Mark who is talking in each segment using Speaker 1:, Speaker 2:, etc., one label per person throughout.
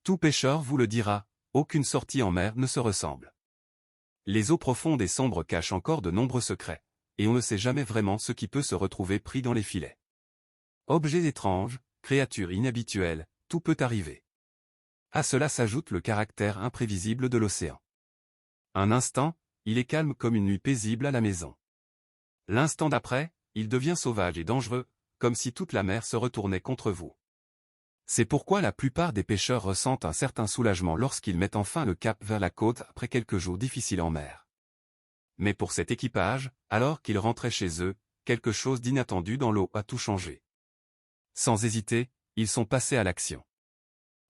Speaker 1: Tout pêcheur vous le dira, aucune sortie en mer ne se ressemble. Les eaux profondes et sombres cachent encore de nombreux secrets, et on ne sait jamais vraiment ce qui peut se retrouver pris dans les filets. Objets étranges, créatures inhabituelles, tout peut arriver. À cela s'ajoute le caractère imprévisible de l'océan. Un instant, il est calme comme une nuit paisible à la maison. L'instant d'après, il devient sauvage et dangereux, comme si toute la mer se retournait contre vous. C'est pourquoi la plupart des pêcheurs ressentent un certain soulagement lorsqu'ils mettent enfin le cap vers la côte après quelques jours difficiles en mer. Mais pour cet équipage, alors qu'ils rentraient chez eux, quelque chose d'inattendu dans l'eau a tout changé. Sans hésiter, ils sont passés à l'action.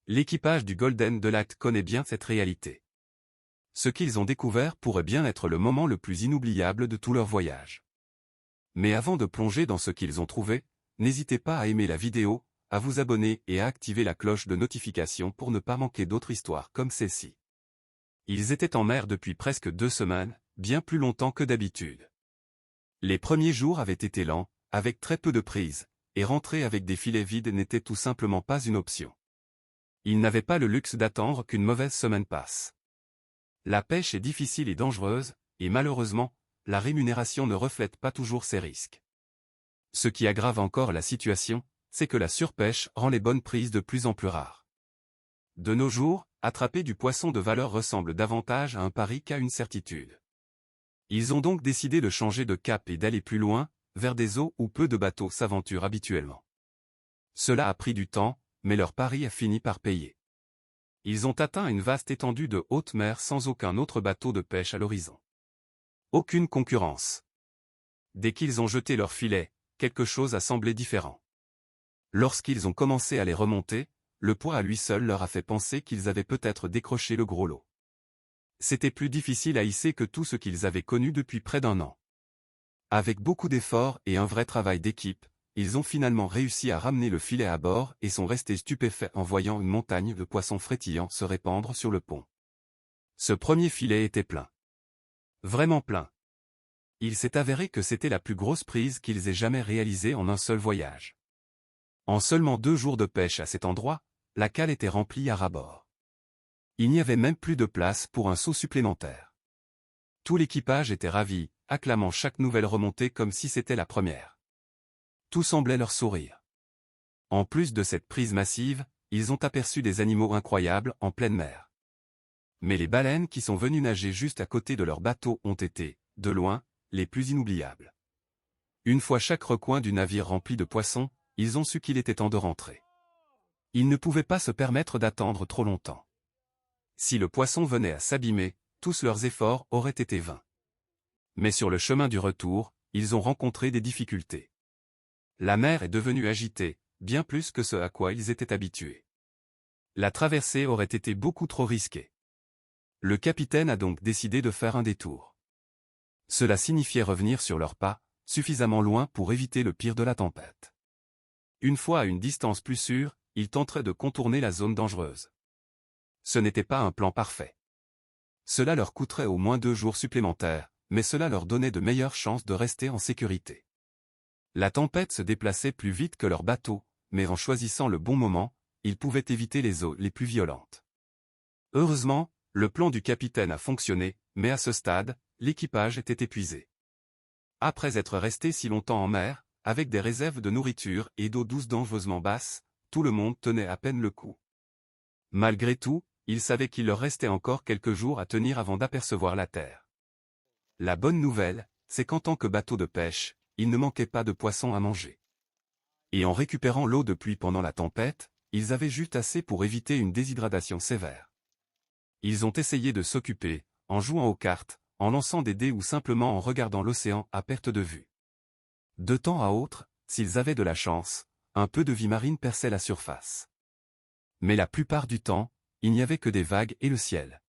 Speaker 1: L'équipage du Golden Delight connaît bien cette réalité. Ce qu'ils ont découvert pourrait bien être le moment le plus inoubliable de tout leur voyage. Mais avant de plonger dans ce qu'ils ont trouvé, n'hésitez pas à aimer la vidéo, à vous abonner et à activer la cloche de notification pour ne pas manquer d'autres histoires comme celle-ci. Ils étaient en mer depuis presque 2 semaines, bien plus longtemps que d'habitude. Les premiers jours avaient été lents, avec très peu de prises, et rentrer avec des filets vides n'était tout simplement pas une option. Ils n'avaient pas le luxe d'attendre qu'une mauvaise semaine passe. La pêche est difficile et dangereuse, et malheureusement, la rémunération ne reflète pas toujours ces risques. Ce qui aggrave encore la situation, c'est que la surpêche rend les bonnes prises de plus en plus rares. De nos jours, attraper du poisson de valeur ressemble davantage à un pari qu'à une certitude. Ils ont donc décidé de changer de cap et d'aller plus loin, vers des eaux où peu de bateaux s'aventurent habituellement. Cela a pris du temps, mais leur pari a fini par payer. Ils ont atteint une vaste étendue de haute mer sans aucun autre bateau de pêche à l'horizon. Aucune concurrence. Dès qu'ils ont jeté leur filet, quelque chose a semblé différent. Lorsqu'ils ont commencé à les remonter, le poids à lui seul leur a fait penser qu'ils avaient peut-être décroché le gros lot. C'était plus difficile à hisser que tout ce qu'ils avaient connu depuis près d'1 an. Avec beaucoup d'efforts et un vrai travail d'équipe, ils ont finalement réussi à ramener le filet à bord et sont restés stupéfaits en voyant une montagne de poissons frétillants se répandre sur le pont. Ce premier filet était plein. Vraiment plein. Il s'est avéré que c'était la plus grosse prise qu'ils aient jamais réalisée en un seul voyage. En seulement 2 jours de pêche à cet endroit, la cale était remplie à ras-bord. Il n'y avait même plus de place pour un seau supplémentaire. Tout l'équipage était ravi, acclamant chaque nouvelle remontée comme si c'était la première. Tout semblait leur sourire. En plus de cette prise massive, ils ont aperçu des animaux incroyables en pleine mer. Mais les baleines qui sont venues nager juste à côté de leur bateau ont été, de loin, les plus inoubliables. Une fois chaque recoin du navire rempli de poissons, ils ont su qu'il était temps de rentrer. Ils ne pouvaient pas se permettre d'attendre trop longtemps. Si le poisson venait à s'abîmer, tous leurs efforts auraient été vains. Mais sur le chemin du retour, ils ont rencontré des difficultés. La mer est devenue agitée, bien plus que ce à quoi ils étaient habitués. La traversée aurait été beaucoup trop risquée. Le capitaine a donc décidé de faire un détour. Cela signifiait revenir sur leurs pas, suffisamment loin pour éviter le pire de la tempête. Une fois à une distance plus sûre, ils tenteraient de contourner la zone dangereuse. Ce n'était pas un plan parfait. Cela leur coûterait au moins 2 jours supplémentaires, mais cela leur donnait de meilleures chances de rester en sécurité. La tempête se déplaçait plus vite que leur bateau, mais en choisissant le bon moment, ils pouvaient éviter les eaux les plus violentes. Heureusement, le plan du capitaine a fonctionné, mais à ce stade, l'équipage était épuisé. Après être resté si longtemps en mer, avec des réserves de nourriture et d'eau douce dangereusement basses, tout le monde tenait à peine le coup. Malgré tout, ils savaient qu'il leur restait encore quelques jours à tenir avant d'apercevoir la terre. La bonne nouvelle, c'est qu'en tant que bateau de pêche, il ne manquait pas de poissons à manger. Et en récupérant l'eau de pluie pendant la tempête, ils avaient juste assez pour éviter une déshydratation sévère. Ils ont essayé de s'occuper, en jouant aux cartes, en lançant des dés ou simplement en regardant l'océan à perte de vue. De temps à autre, s'ils avaient de la chance, un peu de vie marine perçait la surface. Mais la plupart du temps, il n'y avait que des vagues et le ciel.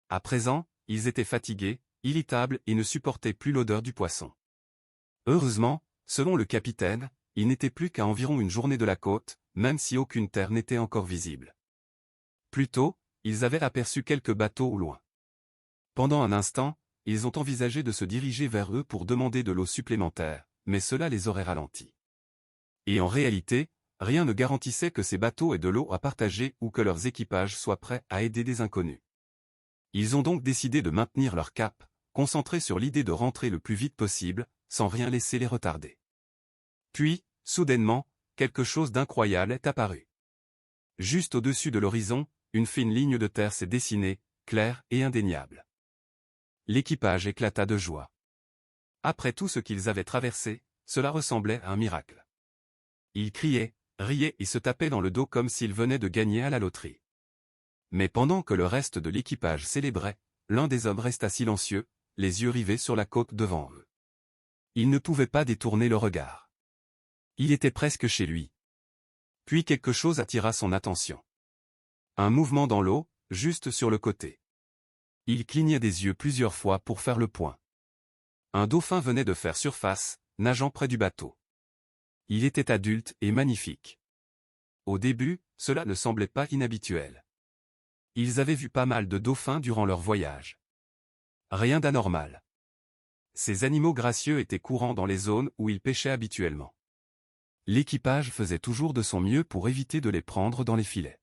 Speaker 1: À présent, ils étaient fatigués, irritables et ne supportaient plus l'odeur du poisson. Heureusement, selon le capitaine, il n'était plus qu'à environ une journée de la côte, même si aucune terre n'était encore visible. Plus tôt, ils avaient aperçu quelques bateaux au loin. Pendant un instant, ils ont envisagé de se diriger vers eux pour demander de l'eau supplémentaire, mais cela les aurait ralentis. Et en réalité, rien ne garantissait que ces bateaux aient de l'eau à partager ou que leurs équipages soient prêts à aider des inconnus. Ils ont donc décidé de maintenir leur cap, concentrés sur l'idée de rentrer le plus vite possible, sans rien laisser les retarder. Puis, soudainement, quelque chose d'incroyable est apparu. Juste au-dessus de l'horizon, une fine ligne de terre s'est dessinée, claire et indéniable. L'équipage éclata de joie. Après tout ce qu'ils avaient traversé, cela ressemblait à un miracle. Ils criaient, riaient et se tapaient dans le dos comme s'ils venaient de gagner à la loterie. Mais pendant que le reste de l'équipage célébrait, l'un des hommes resta silencieux, les yeux rivés sur la côte devant eux. Il ne pouvait pas détourner le regard. Il était presque chez lui. Puis quelque chose attira son attention. Un mouvement dans l'eau, juste sur le côté. Il cligna des yeux plusieurs fois pour faire le point. Un dauphin venait de faire surface, nageant près du bateau. Il était adulte et magnifique. Au début, cela ne semblait pas inhabituel. Ils avaient vu pas mal de dauphins durant leur voyage. Rien d'anormal. Ces animaux gracieux étaient courants dans les zones où ils pêchaient habituellement. L'équipage faisait toujours de son mieux pour éviter de les prendre dans les filets.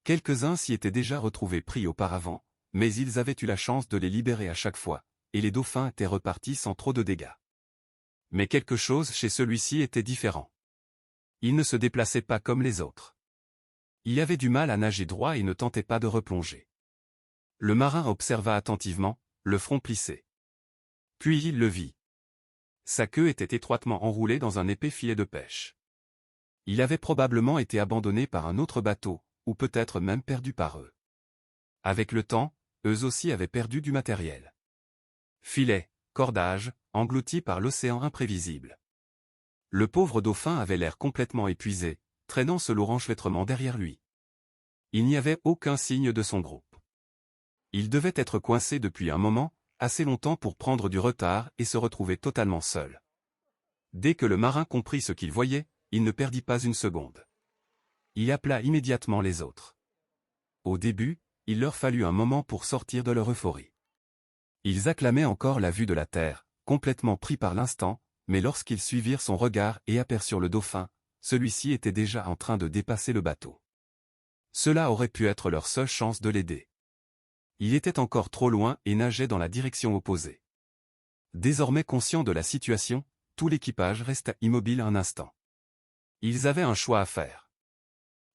Speaker 1: Quelques-uns s'y étaient déjà retrouvés pris auparavant, mais ils avaient eu la chance de les libérer à chaque fois, et les dauphins étaient repartis sans trop de dégâts. Mais quelque chose chez celui-ci était différent. Il ne se déplaçait pas comme les autres. Il avait du mal à nager droit et ne tentait pas de replonger. Le marin observa attentivement, le front plissé. Puis il le vit. Sa queue était étroitement enroulée dans un épais filet de pêche. Il avait probablement été abandonné par un autre bateau, ou peut-être même perdu par eux. Avec le temps, eux aussi avaient perdu du matériel. Filets, cordages, engloutis par l'océan imprévisible. Le pauvre dauphin avait l'air complètement épuisé, traînant ce lourd enchevêtrement derrière lui. Il n'y avait aucun signe de son groupe. Il devait être coincé depuis un moment, assez longtemps pour prendre du retard et se retrouver totalement seul. Dès que le marin comprit ce qu'il voyait, il ne perdit pas une seconde. Il appela immédiatement les autres. Au début, il leur fallut un moment pour sortir de leur euphorie. Ils acclamaient encore la vue de la terre, complètement pris par l'instant, mais lorsqu'ils suivirent son regard et aperçurent le dauphin, celui-ci était déjà en train de dépasser le bateau. Cela aurait pu être leur seule chance de l'aider. Il était encore trop loin et nageait dans la direction opposée. Désormais conscient de la situation, tout l'équipage resta immobile un instant. Ils avaient un choix à faire.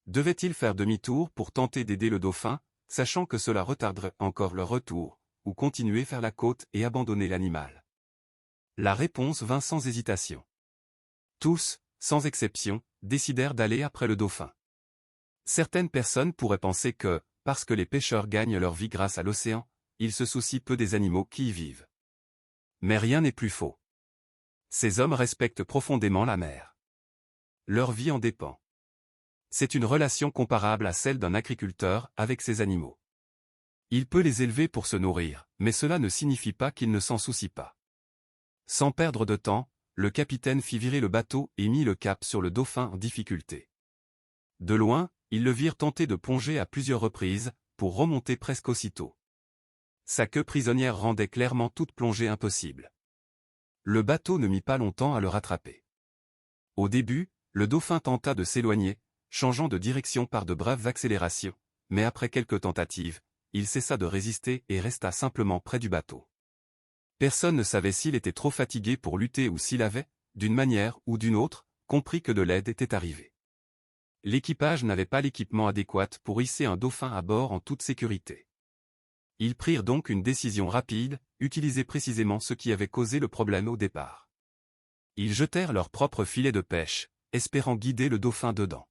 Speaker 1: Devaient-ils faire demi-tour pour tenter d'aider le dauphin, sachant que cela retarderait encore leur retour, ou continuer vers la côte et abandonner l'animal? La réponse vint sans hésitation. Tous, sans exception, décidèrent d'aller après le dauphin. Certaines personnes pourraient penser que, parce que les pêcheurs gagnent leur vie grâce à l'océan, ils se soucient peu des animaux qui y vivent. Mais rien n'est plus faux. Ces hommes respectent profondément la mer. Leur vie en dépend. C'est une relation comparable à celle d'un agriculteur avec ses animaux. Il peut les élever pour se nourrir, mais cela ne signifie pas qu'il ne s'en soucie pas. Sans perdre de temps, le capitaine fit virer le bateau et mit le cap sur le dauphin en difficulté. De loin, ils le virent tenter de plonger à plusieurs reprises, pour remonter presque aussitôt. Sa queue prisonnière rendait clairement toute plongée impossible. Le bateau ne mit pas longtemps à le rattraper. Au début, le dauphin tenta de s'éloigner, changeant de direction par de brèves accélérations, mais après quelques tentatives, il cessa de résister et resta simplement près du bateau. Personne ne savait s'il était trop fatigué pour lutter ou s'il avait, d'une manière ou d'une autre, compris que de l'aide était arrivée. L'équipage n'avait pas l'équipement adéquat pour hisser un dauphin à bord en toute sécurité. Ils prirent donc une décision rapide, utiliser précisément ce qui avait causé le problème au départ. Ils jetèrent leur propre filet de pêche, espérant guider le dauphin dedans.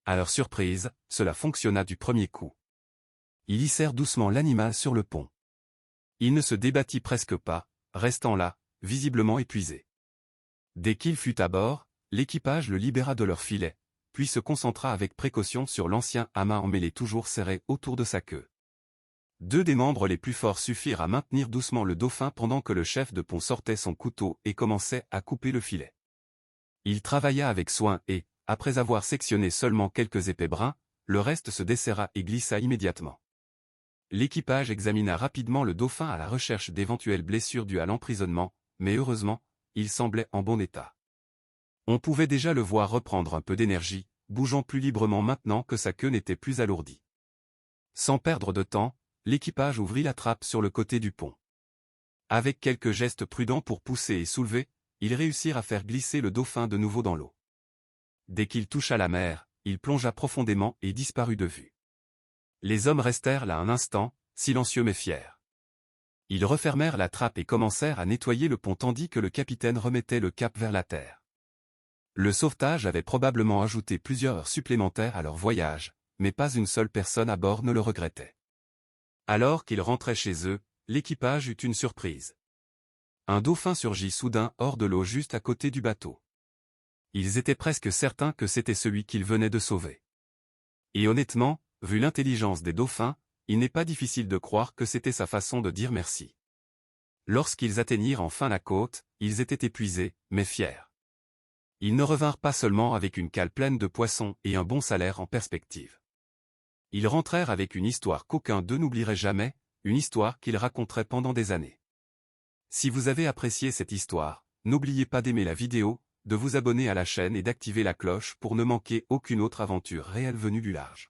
Speaker 1: À leur surprise, cela fonctionna du premier coup. Ils hissèrent doucement l'animal sur le pont. Il ne se débattit presque pas, restant là, visiblement épuisé. Dès qu'il fut à bord, l'équipage le libéra de leur filet, puis se concentra avec précaution sur l'ancien amas emmêlé toujours serré autour de sa queue. Deux des membres les plus forts suffirent à maintenir doucement le dauphin pendant que le chef de pont sortait son couteau et commençait à couper le filet. Il travailla avec soin et, après avoir sectionné seulement quelques épais brins, le reste se desserra et glissa immédiatement. L'équipage examina rapidement le dauphin à la recherche d'éventuelles blessures dues à l'emprisonnement, mais heureusement, il semblait en bon état. On pouvait déjà le voir reprendre un peu d'énergie, bougeant plus librement maintenant que sa queue n'était plus alourdie. Sans perdre de temps, l'équipage ouvrit la trappe sur le côté du pont. Avec quelques gestes prudents pour pousser et soulever, ils réussirent à faire glisser le dauphin de nouveau dans l'eau. Dès qu'il toucha la mer, il plongea profondément et disparut de vue. Les hommes restèrent là un instant, silencieux mais fiers. Ils refermèrent la trappe et commencèrent à nettoyer le pont tandis que le capitaine remettait le cap vers la terre. Le sauvetage avait probablement ajouté plusieurs heures supplémentaires à leur voyage, mais pas une seule personne à bord ne le regrettait. Alors qu'ils rentraient chez eux, l'équipage eut une surprise. Un dauphin surgit soudain hors de l'eau juste à côté du bateau. Ils étaient presque certains que c'était celui qu'ils venaient de sauver. Et honnêtement, vu l'intelligence des dauphins, il n'est pas difficile de croire que c'était sa façon de dire merci. Lorsqu'ils atteignirent enfin la côte, ils étaient épuisés, mais fiers. Ils ne revinrent pas seulement avec une cale pleine de poissons et un bon salaire en perspective. Ils rentrèrent avec une histoire qu'aucun d'eux n'oublierait jamais, une histoire qu'ils raconteraient pendant des années. Si vous avez apprécié cette histoire, n'oubliez pas d'aimer la vidéo, de vous abonner à la chaîne et d'activer la cloche pour ne manquer aucune autre aventure réelle venue du large.